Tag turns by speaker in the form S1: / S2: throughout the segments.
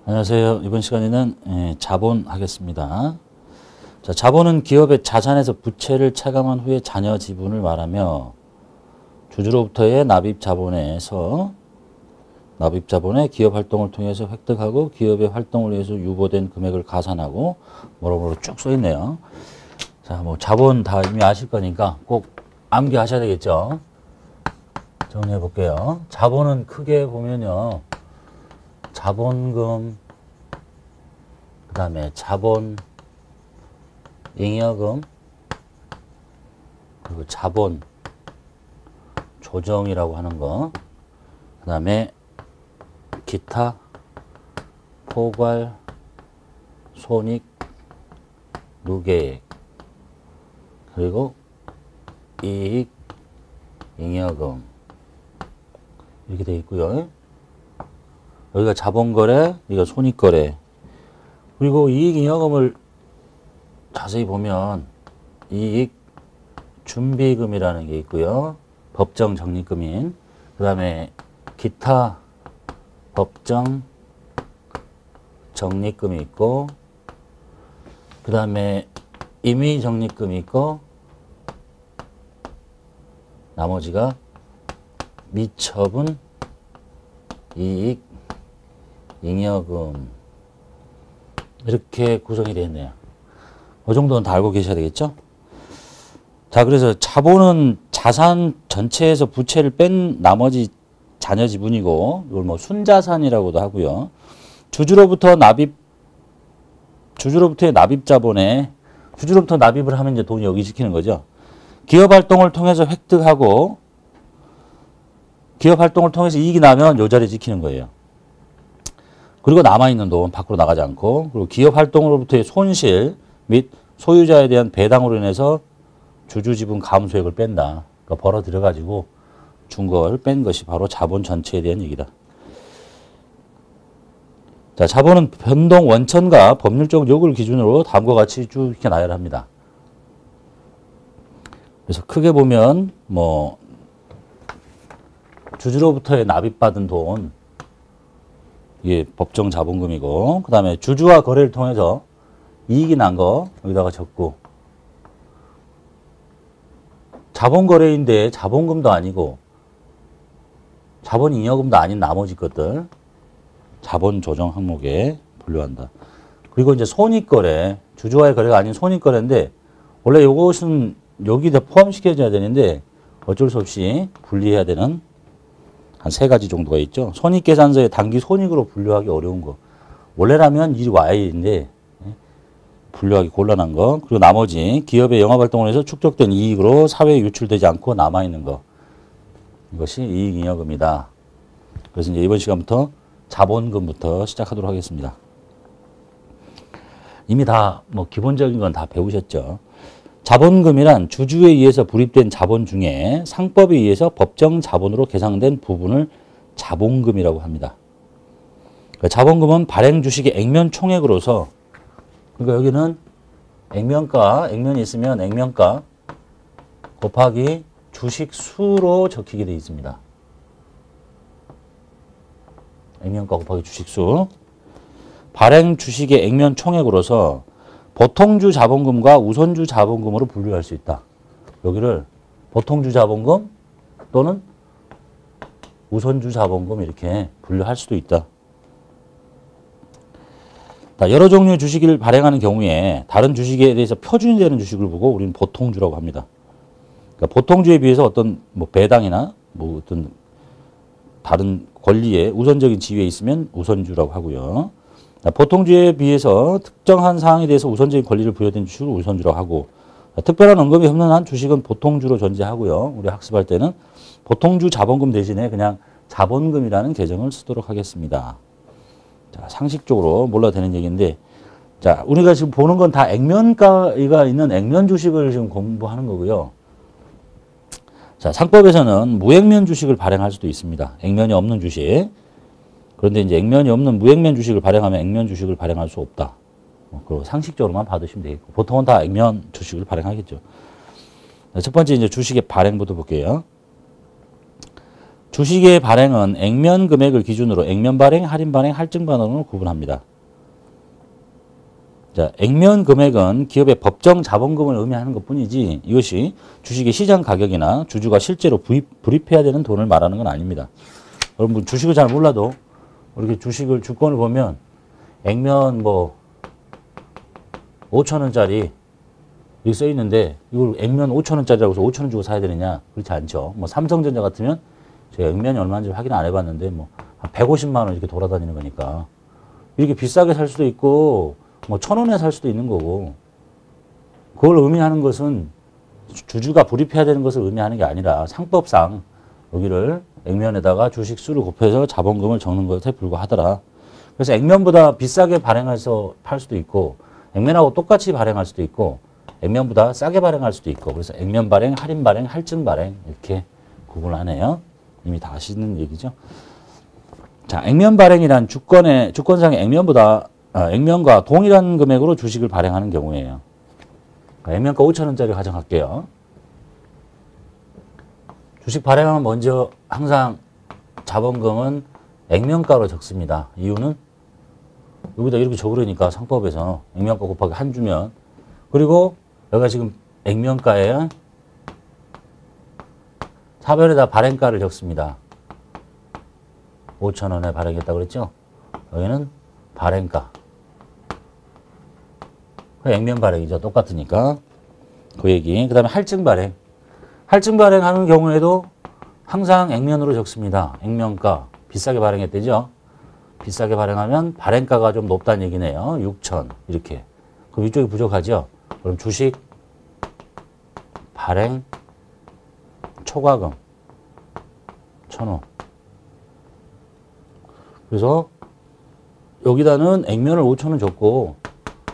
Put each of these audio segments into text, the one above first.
S1: 안녕하세요. 이번 시간에는 자본 하겠습니다. 자, 자본은 기업의 자산에서 부채를 차감한 후에 잔여 지분을 말하며 주주로부터의 납입 자본에 기업 활동을 통해서 획득하고 기업의 활동을 위해서 유보된 금액을 가산하고 뭐라고 쭉 써 있네요. 자, 뭐 자본 다 이미 아실 거니까 꼭 암기하셔야 되겠죠. 정리해 볼게요. 자본은 크게 보면요. 자본금, 그 다음에 자본 잉여금, 그리고 자본 조정이라고 하는 거, 그 다음에 기타, 포괄, 손익, 누계액, 그리고 이익, 잉여금 이렇게 되어 있고요. 여기가 자본거래, 여기가 손익거래. 그리고 이익잉여금을 자세히 보면 이익 준비금이라는 게 있고요. 법정 적립금인. 그 다음에 기타 법정 적립금이 있고, 그 다음에 임의 적립금이 있고, 나머지가 미처분 이익 잉여금 이렇게 구성이 되어 있네요. 이 정도는 다 알고 계셔야 되겠죠? 자, 그래서 자본은 자산 전체에서 부채를 뺀 나머지 잔여 지분이고, 이걸 뭐 순자산이라고도 하고요. 주주로부터의 납입 자본에 주주로부터 납입을 하면 이제 돈이 여기 지키는 거죠. 기업 활동을 통해서 획득하고 기업 활동을 통해서 이익이 나면 요 자리에 지키는 거예요. 그리고 남아있는 돈 밖으로 나가지 않고, 그리고 기업 활동으로부터의 손실 및 소유자에 대한 배당으로 인해서 주주지분 감소액을 뺀다. 그러니까 벌어 들여가지고 준 걸 뺀 것이 바로 자본 전체에 대한 얘기다. 자, 자본은 변동 원천과 법률적 요구를 기준으로 다음과 같이 쭉 이렇게 나열합니다. 그래서 크게 보면 뭐 주주로부터의 납입받은 돈, 이게 법정 자본금이고, 그 다음에 주주와 거래를 통해서 이익이 난 거 여기다가 적고, 자본거래인데 자본금도 아니고 자본잉여금도 아닌 나머지 것들 자본 조정 항목에 분류한다. 그리고 이제 손익거래, 주주와의 거래가 아닌 손익거래인데 원래 이것은 여기다 포함시켜줘야 되는데 어쩔 수 없이 분리해야 되는 한 3가지 정도가 있죠. 손익계산서에 단기 손익으로 분류하기 어려운 거. 원래라면 이 Y인데 분류하기 곤란한 거. 그리고 나머지 기업의 영업활동을 해서 축적된 이익으로 사회에 유출되지 않고 남아있는 거. 이것이 이익잉여금이다. 그래서 이제 이번 시간부터 자본금부터 시작하도록 하겠습니다. 이미 다 뭐 기본적인 건 다 배우셨죠. 자본금이란 주주에 의해서 불입된 자본 중에 상법에 의해서 법정 자본으로 계상된 부분을 자본금이라고 합니다. 그러니까 자본금은 발행 주식의 액면 총액으로서, 그러니까 여기는 액면가, 액면이 있으면 액면가 곱하기 주식 수로 적히게 되어 있습니다. 액면가 곱하기 주식 수. 발행 주식의 액면 총액으로서 보통주 자본금과 우선주 자본금으로 분류할 수 있다. 여기를 보통주 자본금 또는 우선주 자본금 이렇게 분류할 수도 있다. 여러 종류의 주식을 발행하는 경우에 다른 주식에 대해서 표준이 되는 주식을 보고 우리는 보통주라고 합니다. 그러니까 보통주에 비해서 어떤 뭐 배당이나 뭐 어떤 다른 권리에 우선적인 지위에 있으면 우선주라고 하고요. 보통주에 비해서 특정한 사항에 대해서 우선적인 권리를 부여된 주식을 우선주라고 하고, 특별한 언급이 없는 한 주식은 보통주로 존재하고요. 우리 학습할 때는 보통주 자본금 대신에 그냥 자본금이라는 계정을 쓰도록 하겠습니다. 자, 상식적으로 몰라도 되는 얘기인데, 자, 우리가 지금 보는 건 다 액면가가 있는 액면 주식을 지금 공부하는 거고요. 자, 상법에서는 무액면 주식을 발행할 수도 있습니다. 액면이 없는 주식. 그런데 이제 액면이 없는 무액면 주식을 발행하면 액면 주식을 발행할 수 없다. 그리고 상식적으로만 받으시면 되겠고, 보통은 다 액면 주식을 발행하겠죠. 첫 번째 이제 주식의 발행부터 볼게요. 주식의 발행은 액면 금액을 기준으로 액면 발행, 할인 발행, 할증 발행으로 구분합니다. 자, 액면 금액은 기업의 법정 자본금을 의미하는 것뿐이지 이것이 주식의 시장 가격이나 주주가 실제로 불입해야 되는 돈을 말하는 건 아닙니다. 여러분 주식을 잘 몰라도 이렇게 주권을 보면 액면 뭐 5,000원짜리 이렇게 써 있는데 이걸 액면 5,000원짜리라고 해서 5,000원 주고 사야 되느냐? 그렇지 않죠. 뭐 삼성전자 같으면 제가 액면이 얼마인지 확인 안 해봤는데 뭐 한 150만 원 이렇게 돌아다니는 거니까 이렇게 비싸게 살 수도 있고 뭐 1,000원에 살 수도 있는 거고 그걸 의미하는 것은 주주가 불입해야 되는 것을 의미하는 게 아니라 상법상 여기를 액면에다가 주식 수를 곱해서 자본금을 적는 것에 불과하더라. 그래서 액면보다 비싸게 발행해서 팔 수도 있고 액면하고 똑같이 발행할 수도 있고 액면보다 싸게 발행할 수도 있고 그래서 액면 발행, 할인 발행, 할증 발행 이렇게 구분을 하네요. 이미 다 아시는 얘기죠. 자, 액면 발행이란 주권상의 액면과 동일한 금액으로 주식을 발행하는 경우에요. 액면가 5,000원짜리 가정할게요. 주식 발행하면 먼저 항상 자본금은 액면가로 적습니다. 이유는 여기다 이렇게 적으려니까 상법에서 액면가 곱하기 한 주면 그리고 여기가 지금 액면가에 사변에다 발행가를 적습니다. 5,000원에 발행했다고 그랬죠? 여기는 발행가. 액면 발행이죠. 똑같으니까. 그 얘기. 그 다음에 할증 발행. 할증 발행하는 경우에도 항상 액면으로 적습니다. 액면가. 비싸게 발행했대죠? 비싸게 발행하면 발행가가 좀 높다는 얘기네요. 6,000 이렇게. 그럼 이쪽이 부족하죠? 그럼 주식 발행 초과금 1,000원. 그래서 여기다는 액면을 5,000원 줬고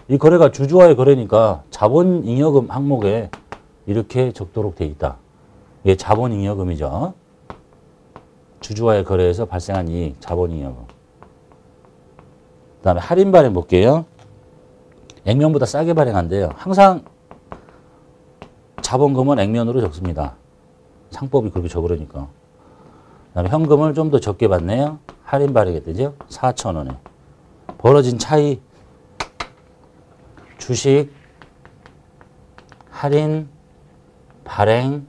S1: 이 거래가 주주와의 거래니까 자본잉여금 항목에 이렇게 적도록 돼 있다. 이게 자본잉여금이죠. 주주와의 거래에서 발생한 이익, 자본잉여금. 그 다음에 할인 발행 볼게요. 액면보다 싸게 발행한대요. 항상 자본금은 액면으로 적습니다. 상법이 그렇게 적으려니까. 그 다음에 현금을 좀 더 적게 받네요. 할인 발행했대죠. 4,000원에. 벌어진 차이. 주식, 할인, 발행,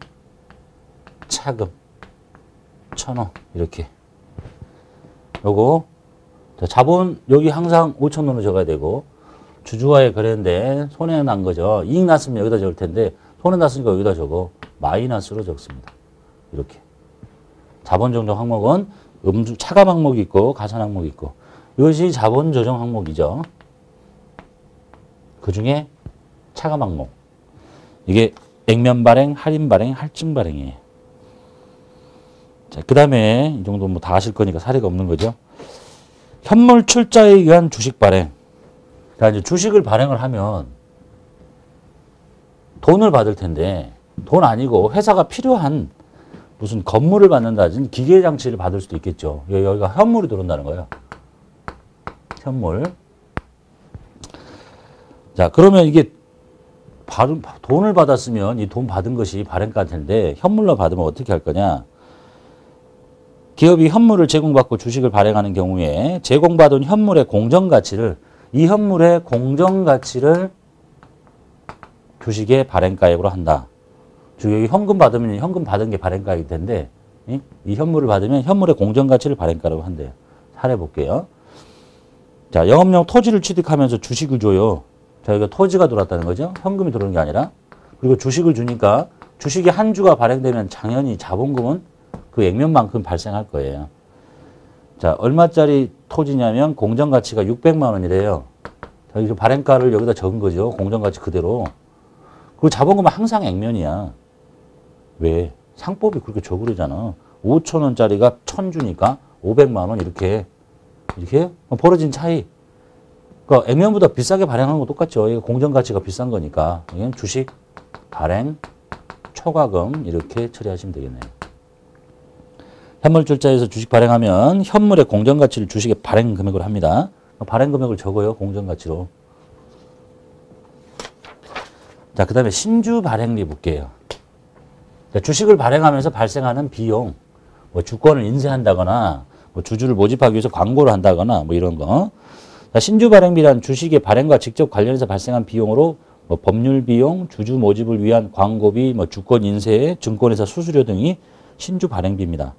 S1: 차금. 1,000원. 이렇게. 요거. 자본, 여기 항상 5,000원으로 적어야 되고, 주주와의 거래인데, 손해 난 거죠. 이익 났으면 여기다 적을 텐데, 손해 났으니까 여기다 적어. 마이너스로 적습니다. 이렇게. 자본 정정 항목은 차감 항목이 있고 가산 항목이 있고 이것이 자본 조정 항목이죠. 그중에 차감 항목. 이게 액면 발행, 할인 발행, 할증 발행이에요. 자, 그 다음에 이 정도 뭐 다 아실 거니까 사례가 없는 거죠. 현물 출자에 의한 주식 발행. 자, 이제 주식을 발행을 하면 돈을 받을 텐데 돈 아니고 회사가 필요한 무슨 건물을 받는다든지 기계 장치를 받을 수도 있겠죠. 여기가 현물이 들어온다는 거예요. 현물. 자, 그러면 이게 돈을 받았으면 이 돈 받은 것이 발행가일 텐데 현물로 받으면 어떻게 할 거냐. 기업이 현물을 제공받고 주식을 발행하는 경우에 제공받은 현물의 공정가치를 이 현물의 공정가치를 주식의 발행가액으로 한다. 즉 여기 현금 받으면 현금 받은 게 발행가액일 텐데 이 현물을 받으면 현물의 공정가치를 발행가라고 한대요. 사례 볼게요. 자, 영업용 토지를 취득하면서 주식을 줘요. 자, 여기가 토지가 들어왔다는 거죠. 현금이 들어오는 게 아니라. 그리고 주식을 주니까 주식이 한 주가 발행되면 당연히 자본금은 그 액면만큼 발생할 거예요. 자, 얼마짜리 토지냐면 공정가치가 600만 원이래요. 자, 이 발행가를 여기다 적은 거죠. 공정가치 그대로. 그리고 자본금은 항상 액면이야. 왜? 상법이 그렇게 적으려잖아. 5,000원짜리가 1,000주니까 500만 원 이렇게 벌어진 차이. 그러니까 액면보다 비싸게 발행하는 거 똑같죠. 이게 공정가치가 비싼 거니까. 이건 주식, 발행, 초과금 이렇게 처리하시면 되겠네요. 현물출자에서 주식 발행하면 현물의 공정가치를 주식의 발행 금액으로 합니다. 발행 금액을 적어요. 공정가치로. 자, 그 다음에 신주 발행리 볼게요. 주식을 발행하면서 발생하는 비용. 뭐 주권을 인쇄한다거나 뭐 주주를 모집하기 위해서 광고를 한다거나 뭐 이런 거. 자, 신주 발행비란 주식의 발행과 직접 관련해서 발생한 비용으로 뭐 법률 비용, 주주 모집을 위한 광고비, 뭐 주권 인쇄, 증권회사 수수료 등이 신주 발행비입니다.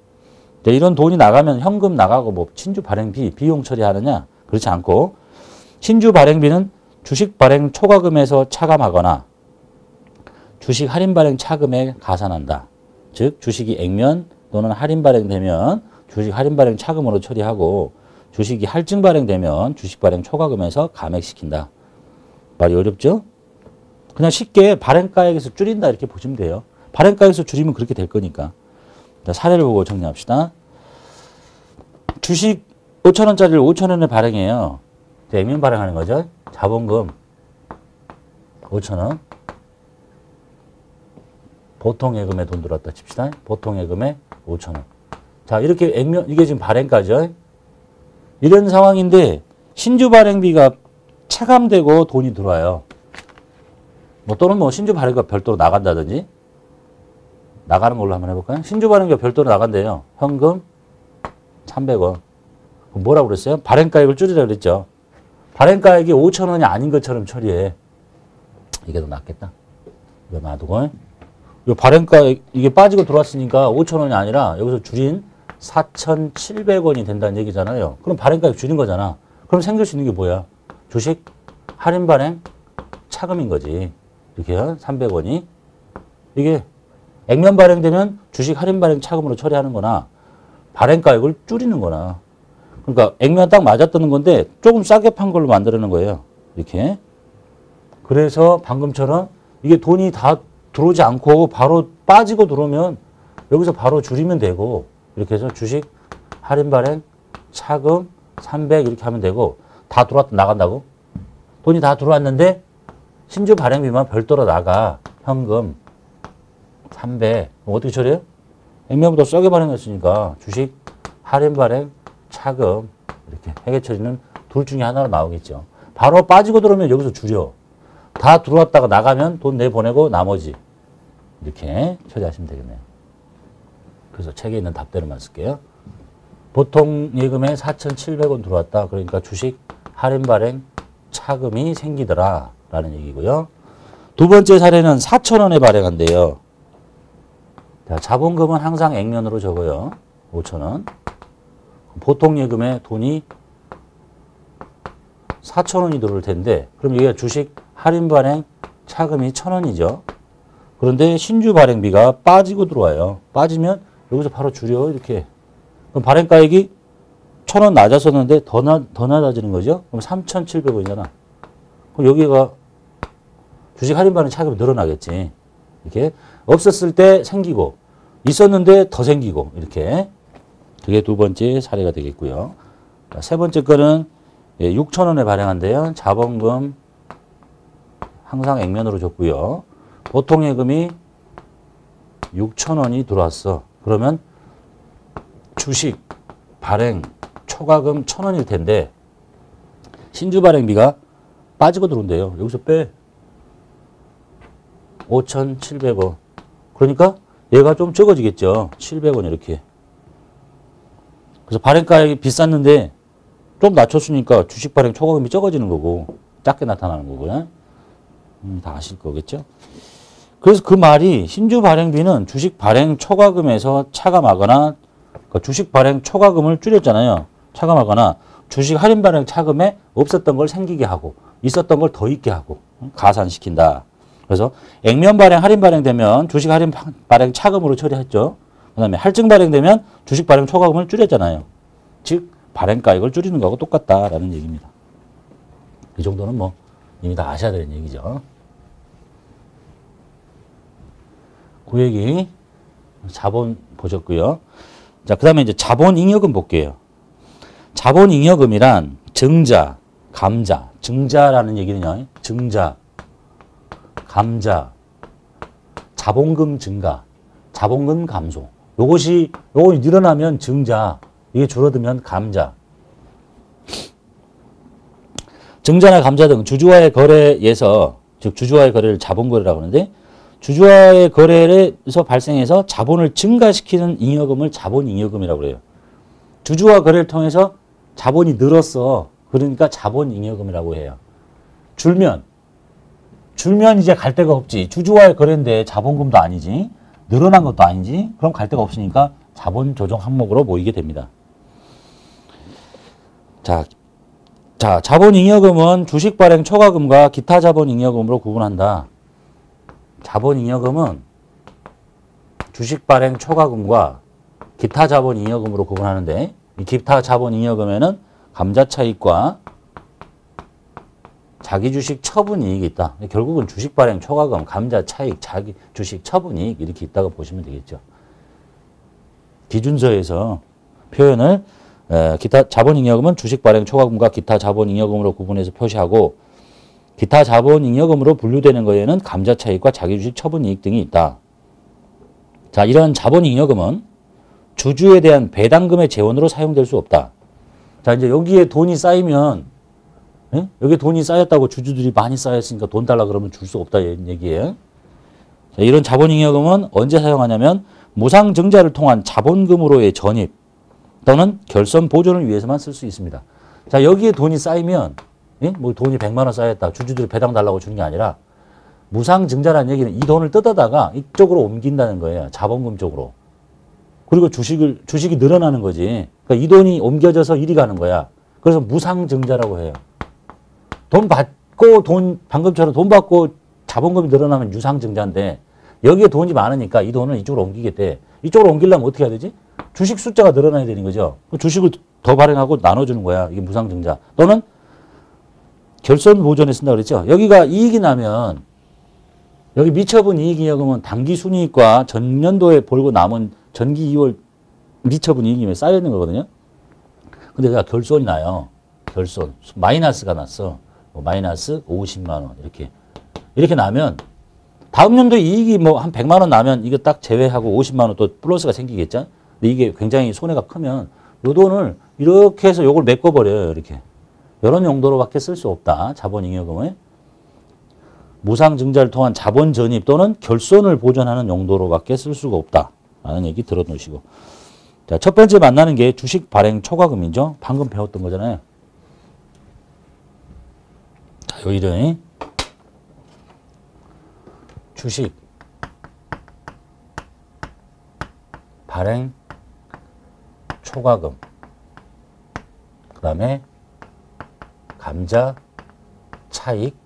S1: 이런 돈이 나가면 현금 나가고 뭐 신주 발행비 비용 처리하느냐? 그렇지 않고 신주 발행비는 주식 발행 초과금에서 차감하거나 주식 할인 발행 차금에 가산한다. 즉 주식이 액면 또는 할인 발행되면 주식 할인 발행 차금으로 처리하고 주식이 할증 발행되면 주식 발행 초과금에서 감액시킨다. 말이 어렵죠? 그냥 쉽게 발행가액에서 줄인다 이렇게 보시면 돼요. 발행가액에서 줄이면 그렇게 될 거니까. 자, 사례를 보고 정리합시다. 주식 5,000원짜리를 5,000원에 발행해요. 액면 발행하는 거죠. 자본금 5,000원. 보통 예금에 돈 들어왔다 칩시다. 보통 예금에 5,000원. 자, 이렇게 액면, 이게 지금 발행가죠. 이런 상황인데 신주 발행비가 차감되고 돈이 들어와요. 뭐 또는 뭐 신주 발행비가 별도로 나간다든지 나가는 걸로 한번 해볼까요? 신주 발행비가 별도로 나간대요. 현금 300원. 뭐라고 그랬어요? 발행가액을 줄이라고 그랬죠. 발행가액이 5,000원이 아닌 것처럼 처리해. 이게 더 낫겠다. 이거 놔두고. 이 발행가액, 이게 빠지고 들어왔으니까 5,000원이 아니라 여기서 줄인 4,700원이 된다는 얘기잖아요. 그럼 발행가액 줄인 거잖아. 그럼 생길 수 있는 게 뭐야? 주식 할인 발행 차금인 거지. 이렇게 300원이. 이게 액면 발행되면 주식 할인 발행 차금으로 처리하는 거나 발행가액을 줄이는 거나. 그러니까 액면 딱 맞아뜨는 건데 조금 싸게 판 걸로 만들어내는 거예요. 이렇게. 그래서 방금처럼 이게 돈이 다 들어오지 않고 바로 빠지고 들어오면 여기서 바로 줄이면 되고 이렇게 해서 주식 할인 발행 차금 300 이렇게 하면 되고 다 들어왔다 나간다고? 돈이 다 들어왔는데 신주 발행비만 별도로 나가. 현금 300. 그럼 어떻게 처리해요? 액면보다 싸게 발행했으니까 주식 할인 발행 차금 이렇게 회계 처리는 둘 중에 하나로 나오겠죠. 바로 빠지고 들어오면 여기서 줄여. 다 들어왔다가 나가면 돈 내보내고 나머지 이렇게 처리하시면 되겠네요. 그래서 책에 있는 답대로만 쓸게요. 보통 예금에 4,700원 들어왔다. 그러니까 주식 할인 발행 차금이 생기더라 라는 얘기고요. 두 번째 사례는 4,000원에 발행한대요. 자, 자본금은 항상 액면으로 적어요. 5,000원. 보통 예금에 돈이 4,000원이 들어올 텐데 그럼 여기가 주식 할인 발행 차금이 1,000원이죠. 그런데 신주 발행비가 빠지고 들어와요. 빠지면 여기서 바로 줄여 이렇게. 그럼 발행가액이 1,000원 낮았었는데 더 낮아지는 거죠. 그럼 3,700원이잖아. 그럼 여기가 주식 할인 발행 차금이 늘어나겠지. 이렇게 없었을 때 생기고 있었는데 더 생기고 이렇게. 그게 두 번째 사례가 되겠고요. 자, 세 번째 거는 6,000원에 발행한대요. 자본금 항상 액면으로 줬고요. 보통 예금이 6,000원이 들어왔어. 그러면 주식 발행 초과금 1,000원일 텐데 신주 발행비가 빠지고 들어온대요. 여기서 빼. 5,700원. 그러니까 얘가 좀 적어지겠죠. 700원 이렇게. 그래서 발행가액이 비쌌는데 좀 낮췄으니까 주식 발행 초과금이 적어지는 거고 작게 나타나는 거고요. 다 아실 거겠죠. 그래서 그 말이 신주 발행비는 주식 발행 초과금에서 차감하거나 그러니까 주식 발행 초과금을 줄였잖아요. 차감하거나 주식 할인 발행 차금에 없었던 걸 생기게 하고 있었던 걸 더 있게 하고 가산시킨다. 그래서 액면 발행 할인 발행되면 주식 할인 발행 차금으로 처리했죠. 그 다음에 할증 발행되면 주식 발행 초과금을 줄였잖아요. 즉 발행가액을 줄이는 거하고 똑같다라는 얘기입니다. 이 정도는 뭐 이미 다 아셔야 되는 얘기죠. 그 얘기 자본 보셨고요. 자, 그 다음에 이제 자본잉여금 볼게요. 자본잉여금이란 증자, 감자, 증자라는 얘기는요. 증자, 감자, 자본금 증가, 자본금 감소. 요것이 늘어나면 증자, 이게 줄어들면 감자. 증자나 감자 등 주주와의 거래에서, 즉 주주와의 거래를 자본거래라고 하는데 주주와의 거래에서 발생해서 자본을 증가시키는 잉여금을 자본잉여금이라고 그래요. 주주와 거래를 통해서 자본이 늘었어. 그러니까 자본잉여금이라고 해요. 줄면 이제 갈 데가 없지. 주주와의 거래인데 자본금도 아니지. 늘어난 것도 아니지. 그럼 갈 데가 없으니까 자본 조정 항목으로 모이게 됩니다. 자, 자본잉여금은 주식 발행 초과금과 기타 자본잉여금으로 구분한다. 자본잉여금은 주식 발행 초과금과 기타 자본잉여금으로 구분하는데, 이 기타 자본잉여금에는 감자차익과 자기주식 처분이익이 있다. 결국은 주식 발행 초과금, 감자차익, 자기 주식 처분이익 이렇게 있다고 보시면 되겠죠. 기준서에서 표현을 기타 자본잉여금은 주식 발행 초과금과 기타 자본잉여금으로 구분해서 표시하고, 기타 자본잉여금으로 분류되는 거에는 감자차익과 자기주식 처분이익 등이 있다. 자, 이런 자본잉여금은 주주에 대한 배당금의 재원으로 사용될 수 없다. 자, 이제 여기에 돈이 쌓이면, 여기 돈이 쌓였다고 주주들이 많이 쌓였으니까 돈 달라 그러면 줄 수 없다 이런 얘기예요. 자, 이런 자본잉여금은 언제 사용하냐면 무상증자를 통한 자본금으로의 전입 또는 결손 보존을 위해서만 쓸 수 있습니다. 자, 여기에 돈이 쌓이면, 뭐 돈이 100만 원 쌓였다. 주주들이 배당 달라고 주는 게 아니라 무상증자라는 얘기는 이 돈을 뜯어다가 이쪽으로 옮긴다는 거예요. 자본금 쪽으로. 그리고 주식이 늘어나는 거지. 그러니까 이 돈이 옮겨져서 이리 가는 거야. 그래서 무상증자라고 해요. 방금처럼 돈 받고 자본금이 늘어나면 유상증자인데, 여기에 돈이 많으니까 이 돈을 이쪽으로 옮기게 돼. 이쪽으로 옮기려면 어떻게 해야 되지? 주식 숫자가 늘어나야 되는 거죠. 주식을 더 발행하고 나눠주는 거야. 이게 무상증자. 또는 결손 보존에 쓴다 그랬죠. 여기가 이익이 나면, 여기 미처분 이익잉여금은 당기순이익과 전년도에 벌고 남은 전기 2월 미처분 이익이 쌓여있는 거거든요. 근데 내가 결손이 나요. 결손. 마이너스가 났어. 마이너스 50만 원. 이렇게 나면, 다음 연도에 이익이 뭐 한 100만 원 나면 이거 딱 제외하고 50만 원 또 플러스가 생기겠죠? 근데 이게 굉장히 손해가 크면 이 돈을 이렇게 해서 요걸 메꿔버려요. 이렇게. 이런 용도로밖에 쓸 수 없다. 자본잉여금을. 무상증자를 통한 자본 전입 또는 결손을 보전하는 용도로밖에 쓸 수가 없다. 라는 얘기 들어놓으시고. 자, 첫 번째 만나는 게 주식 발행 초과금이죠. 방금 배웠던 거잖아요. 자, 요 이름이 주식 발행 초과금, 그 다음에 감자 차익,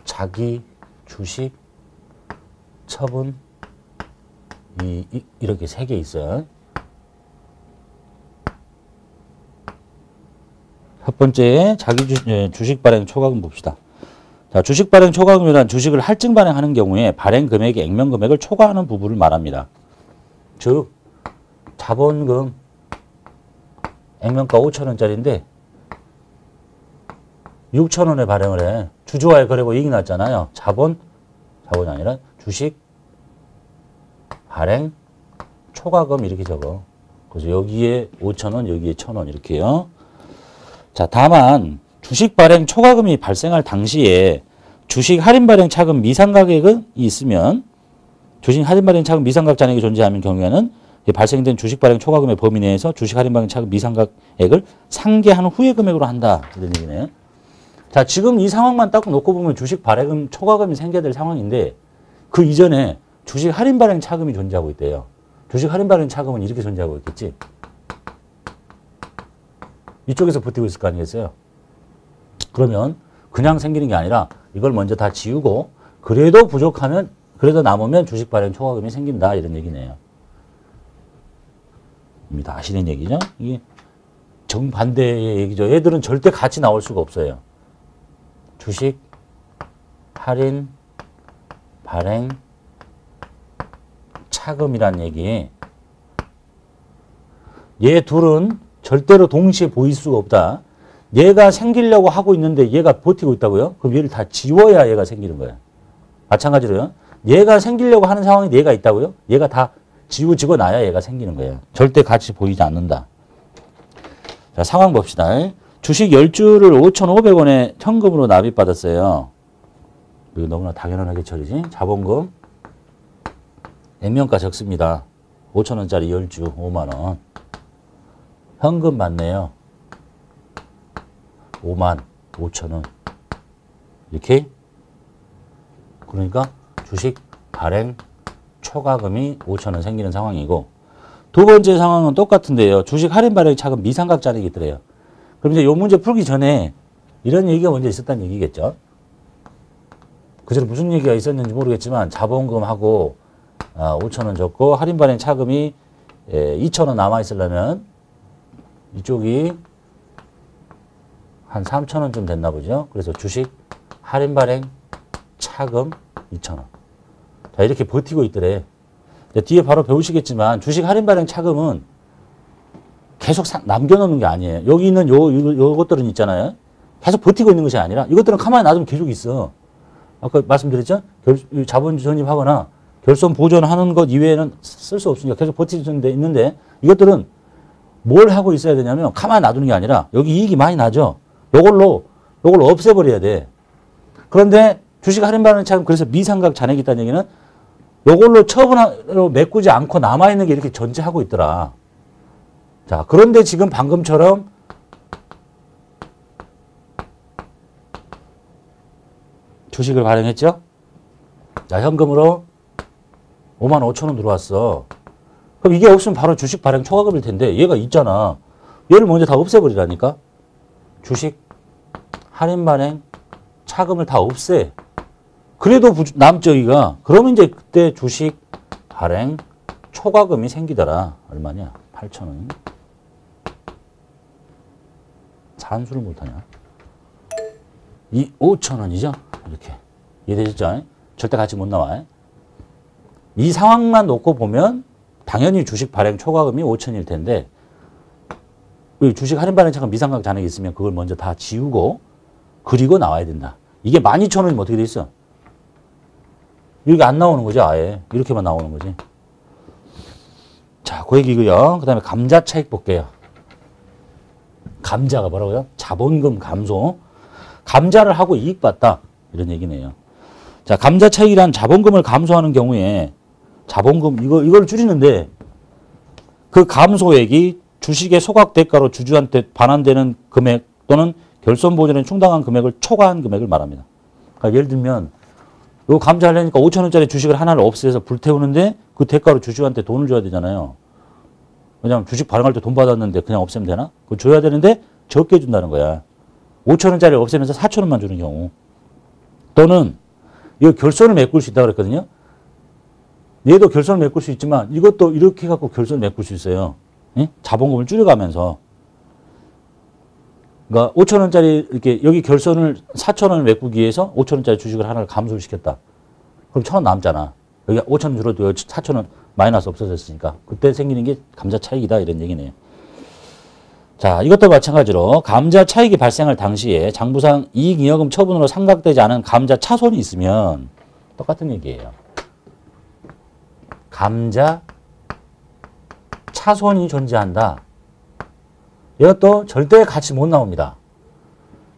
S1: 자기 주식 처분, 이렇게 3개 있어요. 첫 번째 주식 발행 초과금 봅시다. 자, 주식 발행 초과금이란 주식을 할증 발행하는 경우에 발행 금액의 액면 금액을 초과하는 부분을 말합니다. 즉 자본금 액면가 5,000원짜리인데 6,000원에 발행을 해. 주주와의 거래고 이익이 났잖아요. 자본이 아니라 주식 발행 초과금 이렇게 적어. 그래서 여기에 5,000원, 여기에 1,000원 이렇게요. 자, 다만 주식 발행 초과금이 발생할 당시에 주식 할인 발행 차금 미상가액이 있으면, 주식 할인 발행 차금 미상각 잔액이 존재하는 경우에는 발생된 주식 발행 초과금의 범위 내에서 주식 할인 발행 차금 미상각액을 상계한 후의 금액으로 한다. 이런 얘기네요. 자, 지금 이 상황만 딱 놓고 보면 주식 발행 초과금이 생겨야 될 상황인데, 그 이전에 주식 할인 발행 차금이 존재하고 있대요. 주식 할인 발행 차금은 이렇게 존재하고 있겠지. 이쪽에서 버티고 있을 거 아니겠어요? 그러면 그냥 생기는 게 아니라 이걸 먼저 다 지우고, 그래도 부족하면, 그래도 남으면 주식 발행 초과금이 생긴다. 이런 얘기네요. 이미 다 아시는 얘기죠? 이게 정반대의 얘기죠. 얘들은 절대 같이 나올 수가 없어요. 주식 할인 발행 차금이란 얘기. 얘 둘은 절대로 동시에 보일 수가 없다. 얘가 생기려고 하고 있는데 얘가 버티고 있다고요? 그럼 얘를 다 지워야 얘가 생기는 거예요. 마찬가지로요. 얘가 생기려고 하는 상황에 얘가 있다고요? 얘가 다 지워지고 나야 얘가 생기는 거예요. 절대 같이 보이지 않는다. 자, 상황 봅시다. 주식 10주를 5,500원에 현금으로 납입받았어요. 이거 너무나 당연하게 처리지. 자본금 액면가 적습니다. 5천원짜리 10주 5만원. 현금 받네요. 5만 5천원. 이렇게. 그러니까 주식 발행 초과금이 5천원 생기는 상황이고, 두 번째 상황은 똑같은데요. 주식 할인 발행 차금 미상각 잔액이 있더래요. 그럼 이제 요 문제 풀기 전에 이런 얘기가 먼저 있었다는 얘기겠죠. 그전에 무슨 얘기가 있었는지 모르겠지만 자본금하고 5천원 줬고 할인 발행 차금이 2천원 남아있으려면 이쪽이 한 3천원쯤 됐나 보죠. 그래서 주식 할인 발행 차금 2천원. 자, 이렇게 버티고 있더래. 뒤에 바로 배우시겠지만 주식 할인 발행 차금은 계속 남겨놓는 게 아니에요. 여기 있는 요것들은 있잖아요. 계속 버티고 있는 것이 아니라 이것들은 가만히 놔두면 계속 있어. 아까 말씀드렸죠? 자본 전입하거나 결손 보존하는 것 이외에는 쓸 수 없으니까 계속 버티는 데 있는데, 이것들은 뭘 하고 있어야 되냐면 가만히 놔두는 게 아니라 여기 이익이 많이 나죠. 요걸 없애버려야 돼. 그런데 주식 할인 발행 차금, 그래서 미상각 잔액이 있다는 얘기는 요걸로 처분으로 메꾸지 않고 남아있는 게 이렇게 존재하고 있더라. 자, 그런데 지금 방금처럼 주식을 발행했죠? 자, 현금으로 5만 5천 원 들어왔어. 그럼 이게 없으면 바로 주식 발행 초과금일 텐데 얘가 있잖아. 얘를 먼저 다 없애버리라니까. 주식 할인 발행 차금을 다 없애. 그래도 남죠, 이가. 그러면 이제 그때 주식 발행 초과금이 생기더라. 얼마냐? 8천 원. 산수를 못하냐? 5천 원이죠? 이렇게. 이해되셨죠? 절대 같이 못 나와. 이 상황만 놓고 보면 당연히 주식 발행 초과금이 5천일 텐데, 주식 할인 발행 차금 미상각 잔액이 있으면 그걸 먼저 다 지우고 그리고 나와야 된다. 이게 12,000원이면 어떻게 돼 있어? 이렇게 안 나오는 거죠, 아예. 이렇게만 나오는 거지. 자, 그 얘기고요. 그 다음에 감자 차익 볼게요. 감자가 뭐라고요? 자본금 감소. 감자를 하고 이익 봤다. 이런 얘기네요. 자, 감자 차익이란 자본금을 감소하는 경우에 자본금, 이걸 줄이는데 그 감소액이 주식의 소각 대가로 주주한테 반환되는 금액 또는 결손 보존에 충당한 금액을 초과한 금액을 말합니다. 그러니까 예를 들면 요 감자 하려니까 5천원짜리 주식을 하나를 없애서 불태우는데 그 대가로 주주한테 돈을 줘야 되잖아요. 왜냐하면 주식 발행할 때 돈 받았는데 그냥 없애면 되나? 그거 줘야 되는데 적게 준다는 거야. 5천원짜리 없애면서 4천원만 주는 경우. 또는 이거 결손을 메꿀 수 있다고 그랬거든요. 얘도 결손을 메꿀 수 있지만 이것도 이렇게 해갖고 결손을 메꿀 수 있어요. 예? 자본금을 줄여가면서. 그러니까 5천원짜리 이렇게 여기 결손을 4천원을 메꾸기 위해서 5천원짜리 주식을 하나를 감소를 시켰다. 그럼 1,000원 남잖아. 여기 5천원 줄어도 여기 4천원 마이너스 없어졌으니까. 그때 생기는 게 감자 차익이다. 이런 얘기네요. 자, 이것도 마찬가지로 감자 차익이 발생할 당시에 장부상 이익잉여금 처분으로 상각되지 않은 감자 차손이 있으면 똑같은 얘기예요. 감자 차손이 존재한다. 이것도 절대 같이 못 나옵니다.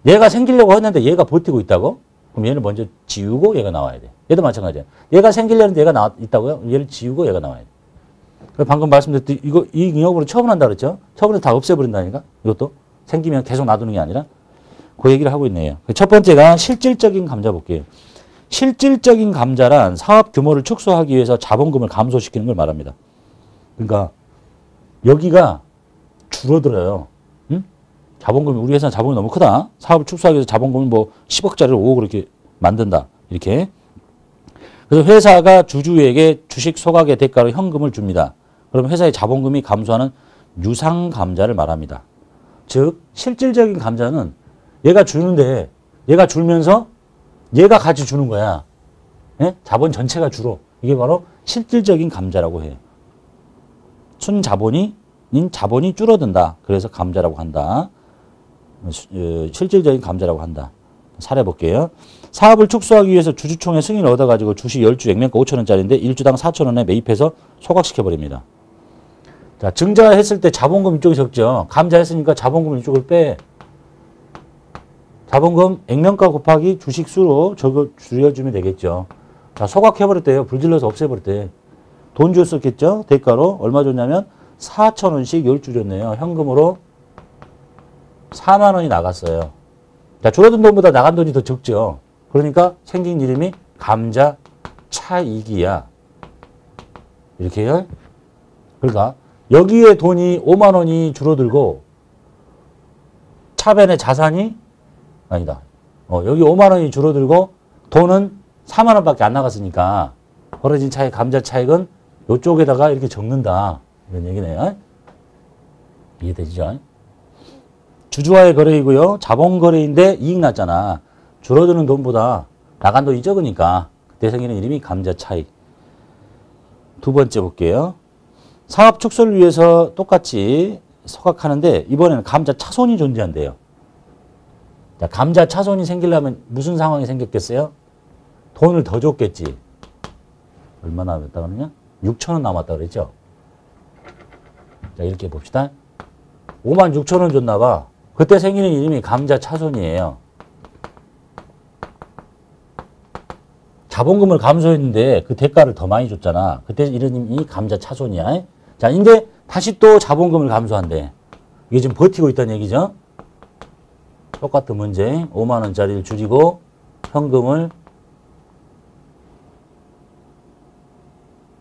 S1: 얘가 생기려고 했는데 얘가 버티고 있다고? 그럼 얘를 먼저 지우고 얘가 나와야 돼. 얘도 마찬가지야. 얘가 생기려는데 얘가 있다고요? 얘를 지우고 얘가 나와야 돼. 방금 말씀드렸듯이 이거 이익잉여금으로 처분한다 그랬죠? 처분해서 다 없애버린다니까? 이것도 생기면 계속 놔두는 게 아니라 그 얘기를 하고 있네요. 첫 번째가 실질적인 감자 볼게요. 실질적인 감자란 사업 규모를 축소하기 위해서 자본금을 감소시키는 걸 말합니다. 그러니까 여기가 줄어들어요. 응? 자본금이, 우리 회사는 자본금이 너무 크다. 사업을 축소하기 위해서 자본금을 뭐 10억짜리를 5억 그렇게 만든다. 이렇게. 그래서 회사가 주주에게 주식 소각의 대가로 현금을 줍니다. 그럼 회사의 자본금이 감소하는 유상 감자를 말합니다. 즉 실질적인 감자는 얘가 주는데 얘가 줄면서 얘가 같이 주는 거야. 예? 자본 전체가 줄어. 이게 바로 실질적인 감자라고 해요. 순자본인 자본이 줄어든다. 그래서 감자라고 한다. 실질적인 감자라고 한다. 사례 볼게요. 사업을 축소하기 위해서 주주총회 승인을 얻어가지고 주식 10주 액면가 5천원짜리인데 1주당 4천원에 매입해서 소각시켜버립니다. 자, 증자했을 때 자본금 이쪽이 적죠. 감자했으니까 자본금 이쪽을 빼. 자본금 액면가 곱하기 주식수로 줄여주면 되겠죠. 자, 소각해버렸대요. 불질러서 없애버렸대. 돈 줬었겠죠? 대가로. 얼마 줬냐면 4,000원씩 10주 줬네요. 현금으로 4만 원이 나갔어요. 자, 줄어든 돈보다 나간 돈이 더 적죠. 그러니까 생긴 이름이 감자 차익이야. 이렇게 해요. 그러니까 여기에 돈이 5만 원이 줄어들고 차변의 자산이 아니다. 여기 5만 원이 줄어들고 돈은 4만 원밖에 안 나갔으니까 벌어진 차익, 감자 차익은 이쪽에다가 이렇게 적는다. 이런 얘기네요. 이해되시죠? 주주와의 거래이고요. 자본거래인데 이익 났잖아. 줄어드는 돈보다 나간 돈이 적으니까 그때 생기는 이름이 감자 차익. 두 번째 볼게요. 사업 축소를 위해서 똑같이 소각하는데 이번에는 감자 차손이 존재한대요. 자, 감자 차손이 생기려면 무슨 상황이 생겼겠어요? 돈을 더 줬겠지. 얼마 남았다 그러냐? 6,000원 남았다 그랬죠? 자, 이렇게 봅시다. 5만 6천 원 줬나 봐. 그때 생기는 이름이 감자 차손이에요. 자본금을 감소했는데 그 대가를 더 많이 줬잖아. 그때 이름이 감자 차손이야. 자, 근데 다시 또 자본금을 감소한대. 이게 지금 버티고 있다는 얘기죠. 똑같은 문제. 5만 원짜리를 줄이고 현금을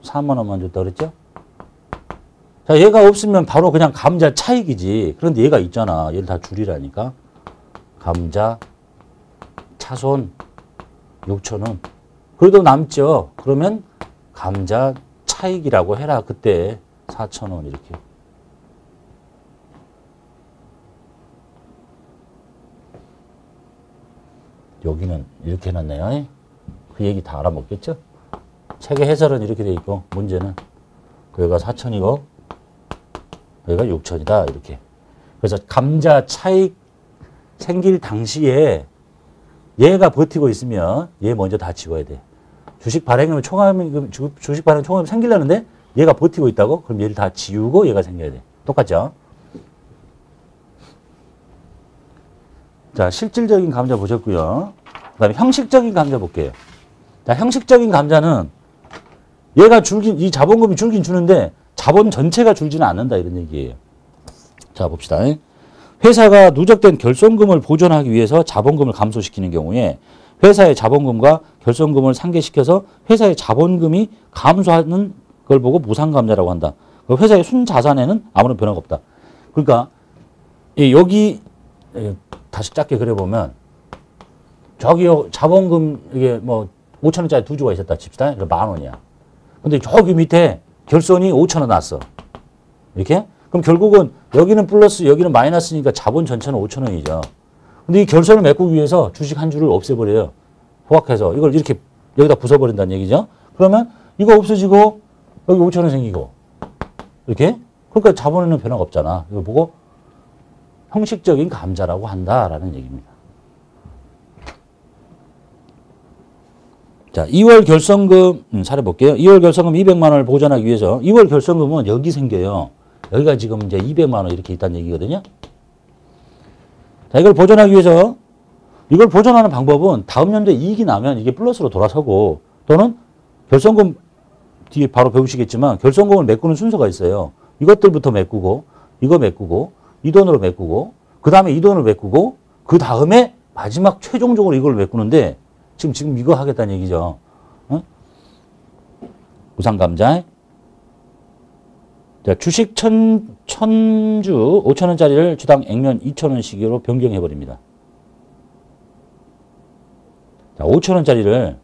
S1: 4만 원만 줬다 그랬죠? 자, 얘가 없으면 바로 그냥 감자 차익이지. 그런데 얘가 있잖아. 얘를 다 줄이라니까. 감자 차손 6,000원. 그래도 남죠. 그러면 감자 차익이라고 해라. 그때 4,000원 이렇게. 여기는 이렇게 해놨네요. 그 얘기 다 알아먹겠죠? 책의 해설은 이렇게 돼 있고 문제는 여기가 4,000이고 여기가 6,000이다. 이렇게. 그래서 감자 차익 생길 당시에 얘가 버티고 있으면 얘 먼저 다 지워야 돼. 주식 발행하면 주식 발행 총합이 생기려는데 얘가 버티고 있다고? 그럼 얘를 다 지우고 얘가 생겨야 돼. 똑같죠? 자, 실질적인 감자 보셨고요. 그 다음에 형식적인 감자 볼게요. 자, 형식적인 감자는 얘가 이 자본금이 줄긴 주는데 자본 전체가 줄지는 않는다. 이런 얘기예요. 자, 봅시다. 회사가 누적된 결손금을 보존하기 위해서 자본금을 감소시키는 경우에 회사의 자본금과 결손금을 상계시켜서 회사의 자본금이 감소하는 걸 보고 무상감자라고 한다. 회사의 순자산에는 아무런 변화가 없다. 그러니까 여기 다시 짧게 그려보면 저기요 자본금 이게 뭐 5,000원짜리 두 주가 있었다 칩시다. 그럼 10,000원이야. 근데 저기 밑에 결손이 5,000원 났어. 이렇게? 그럼 결국은 여기는 플러스 여기는 마이너스니까 자본 전체는 5,000원이죠. 근데 이 결손을 메꾸기 위해서 주식 한 주를 없애버려요. 호각해서 이걸 이렇게 여기다 부숴버린다는 얘기죠. 그러면 이거 없어지고 여기 5,000원 생기고 이렇게? 그러니까 자본에는 변화가 없잖아. 이거 보고 형식적인 감자라고 한다라는 얘기입니다. 자, 2월 결손금 사례 볼게요. 2월 결손금 200만 원을 보존하기 위해서 2월 결손금은 여기 생겨요. 여기가 지금 이제 200만 원 이렇게 있다는 얘기거든요. 자, 이걸 보존하기 위해서 이걸 보존하는 방법은 다음 연도에 이익이 나면 이게 플러스로 돌아서고 또는 결손금 뒤에 바로 배우시겠지만 결손금을 메꾸는 순서가 있어요. 이것들부터 메꾸고 이거 메꾸고 이 돈으로 메꾸고 그 다음에 이 돈을 메꾸고 그 다음에 마지막 최종적으로 이걸 메꾸는데 지금 이거 하겠다는 얘기죠. 어? 무상감자. 자, 주식 천주 5,000원짜리를 주당 액면 2,000원씩으로 변경해버립니다. 자, 5,000원짜리를,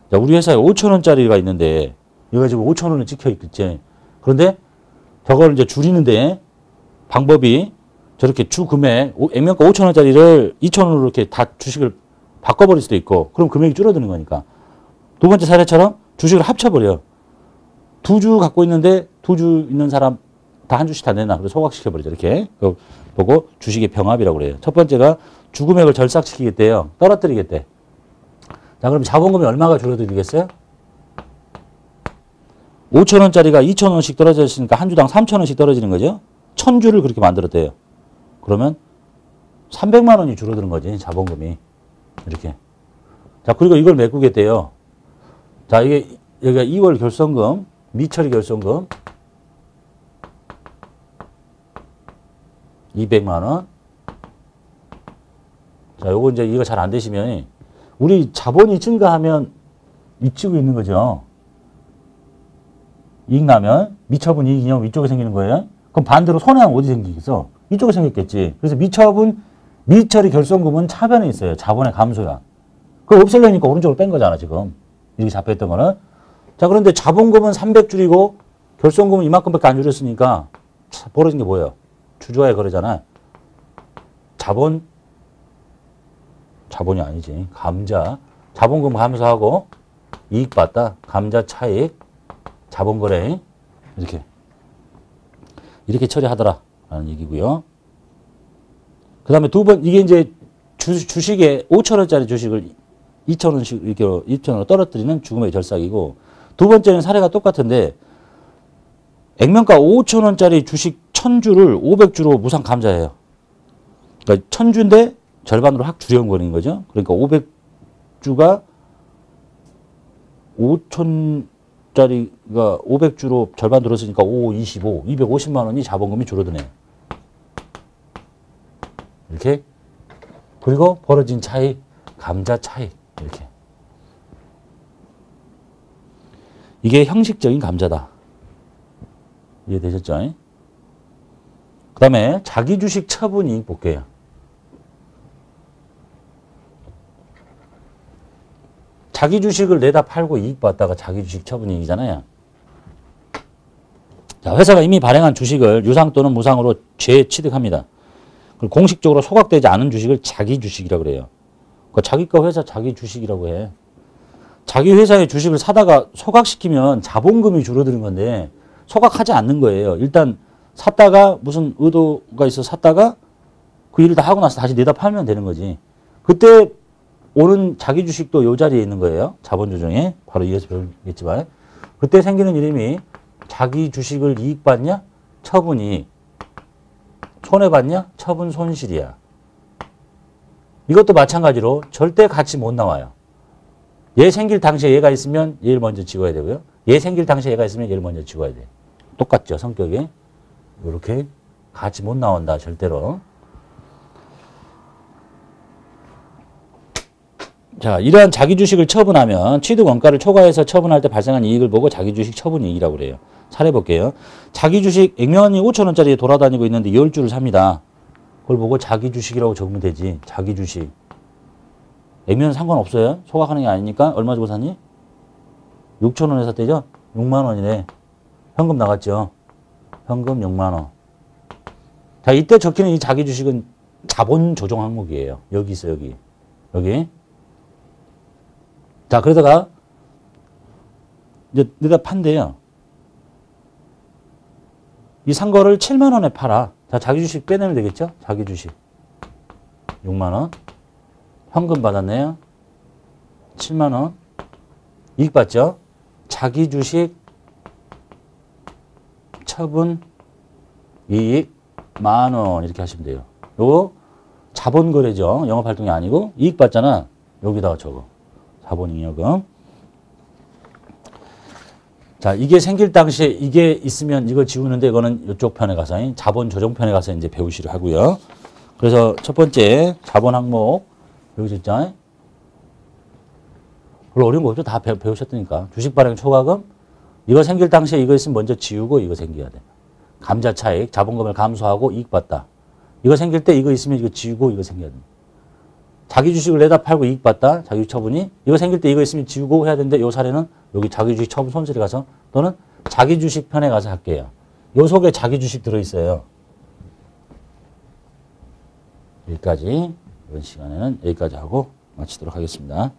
S1: 자, 우리 회사에 5,000원짜리가 있는데, 이거 지금 5,000원을 찍혀 있겠지. 그런데 저걸 이제 줄이는데 방법이 저렇게 주 금액, 액면가 5,000원짜리를 2,000원으로 이렇게 다 주식을 바꿔버릴 수도 있고, 그럼 금액이 줄어드는 거니까. 두 번째 사례처럼 주식을 합쳐버려. 두 주 갖고 있는데 두 주 있는 사람 다 한 주씩 다 내놔. 그래서 소각시켜버리죠. 이렇게. 그거 보고 주식의 병합이라고 그래요. 첫 번째가 주금액을 절삭시키겠대요. 떨어뜨리겠대. 자, 그럼 자본금이 얼마가 줄어들겠어요? 5,000원짜리가 2,000원씩 떨어졌으니까 한 주당 3,000원씩 떨어지는 거죠. 1,000주를 그렇게 만들었대요. 그러면 300만 원이 줄어드는 거지, 자본금이. 이렇게. 자, 그리고 이걸 메꾸겠대요. 자, 이게, 여기가 2월 결손금, 미처리 결손금, 200만 원. 자, 요거 이제 이거 잘 안 되시면, 우리 자본이 증가하면 미치고 있는 거죠. 이익 나면, 미처분 이익 이념 이쪽에 생기는 거예요. 그럼 반대로 손해하면 어디 생기겠어? 이쪽에 생겼겠지. 그래서 미처분, 미처리 결손금은 차변에 있어요. 자본의 감소야. 그거 없애려니까 오른쪽으로 뺀 거잖아, 지금. 이렇게 잡혀있던 거는. 자, 그런데 자본금은 300 줄이고 결손금은 이만큼밖에 안 줄였으니까 벌어진 게 뭐예요? 주주와의 거래잖아. 자본이 아니지. 감자. 자본금 감소하고 이익 받다. 감자 차익. 자본거래. 이렇게 처리하더라. 라는 얘기고요. 그 다음에 두 번, 이게 이제 주식에 5,000원짜리 주식을 2,000원씩 이렇게 2,000원으로 떨어뜨리는 죽음의 절삭이고, 두 번째는 사례가 똑같은데, 액면가 5,000원짜리 주식 1,000주를 500주로 무상 감자해요. 그러니까 1,000주인데 절반으로 확 줄여버린 거죠. 그러니까 500주가 5,000짜리가 500주로 절반 들었으니까 5, 25, 250만 원이 자본금이 줄어드네요. 이렇게. 그리고 벌어진 차익, 감자 차익. 이렇게. 이게 형식적인 감자다. 이해되셨죠? 그 다음에 자기 주식 처분 이익 볼게요. 자기 주식을 내다 팔고 이익 받다가 자기 주식 처분 이익이잖아요. 자, 회사가 이미 발행한 주식을 유상 또는 무상으로 재취득합니다. 그리고 공식적으로 소각되지 않은 주식을 자기 주식이라고 그래요. 그러니까 자기 거 회사 자기 주식이라고 해. 자기 회사의 주식을 사다가 소각시키면 자본금이 줄어드는 건데 소각하지 않는 거예요. 일단 샀다가 무슨 의도가 있어서 샀다가 그 일을 다 하고 나서 다시 내다 팔면 되는 거지. 그때 오는 자기 주식도 이 자리에 있는 거예요. 자본 조정에. 바로 이어서 배우겠지만. 그때 생기는 이름이 자기 주식을 이익 받냐? 처분 이익. 손해 받냐? 처분 손실이야. 이것도 마찬가지로 절대 같이 못 나와요. 얘 생길 당시에 얘가 있으면 얘를 먼저 지워야 되고요. 얘 생길 당시에 얘가 있으면 얘를 먼저 지워야 돼. 똑같죠, 성격이. 이렇게 같이 못 나온다, 절대로. 자, 이러한 자기 주식을 처분하면 취득 원가를 초과해서 처분할 때 발생한 이익을 보고 자기 주식 처분 이익이라고 그래요. 사례 볼게요. 자기 주식 액면이 5,000원짜리에 돌아다니고 있는데 10주를 삽니다. 그걸 보고 자기 주식이라고 적으면 되지. 자기 주식. 액면은 상관없어요. 소각하는 게 아니니까. 얼마 주고 샀니? 6,000원에 샀대죠? 6만 원이네. 현금 나갔죠? 현금 6만 원. 자, 이때 적히는 이 자기 주식은 자본 조정 항목이에요. 여기 있어, 여기. 여기. 자, 그러다가 이제 내가 판대요. 이 산 거를 7만 원에 팔아. 자, 자기 주식 빼내면 되겠죠? 자기 주식. 6만 원. 현금 받았네요. 7만 원. 이익 받죠? 자기 주식 처분 이익 10,000원 이렇게 하시면 돼요. 요거 자본 거래죠. 영업 활동이 아니고 이익 받잖아. 여기다가 적어. 자본잉여금. 자, 이게 생길 당시에 이게 있으면 이거 지우는데 이거는 이쪽 편에 가서 자본 조정 편에 가서 이제 배우시려 하고요. 그래서 첫 번째 자본 항목 배우셨죠? 별로 어려운 거 없죠? 다 배우셨으니까. 주식 발행 초과금 이거 생길 당시에 이거 있으면 먼저 지우고 이거 생겨야 돼. 감자 차익, 자본금을 감소하고 이익 받다. 이거 생길 때 이거 있으면 이거 지우고 이거 생겨야 돼. 자기 주식을 내다 팔고 이익 받다. 자기 주식 처분이. 이거 생길 때 이거 있으면 지우고 해야 되는데 이 사례는 여기 자기 주식 처분 손실에 가서 또는 자기 주식 편에 가서 할게요. 요 속에 자기 주식 들어있어요. 여기까지. 이번 시간에는 여기까지 하고 마치도록 하겠습니다.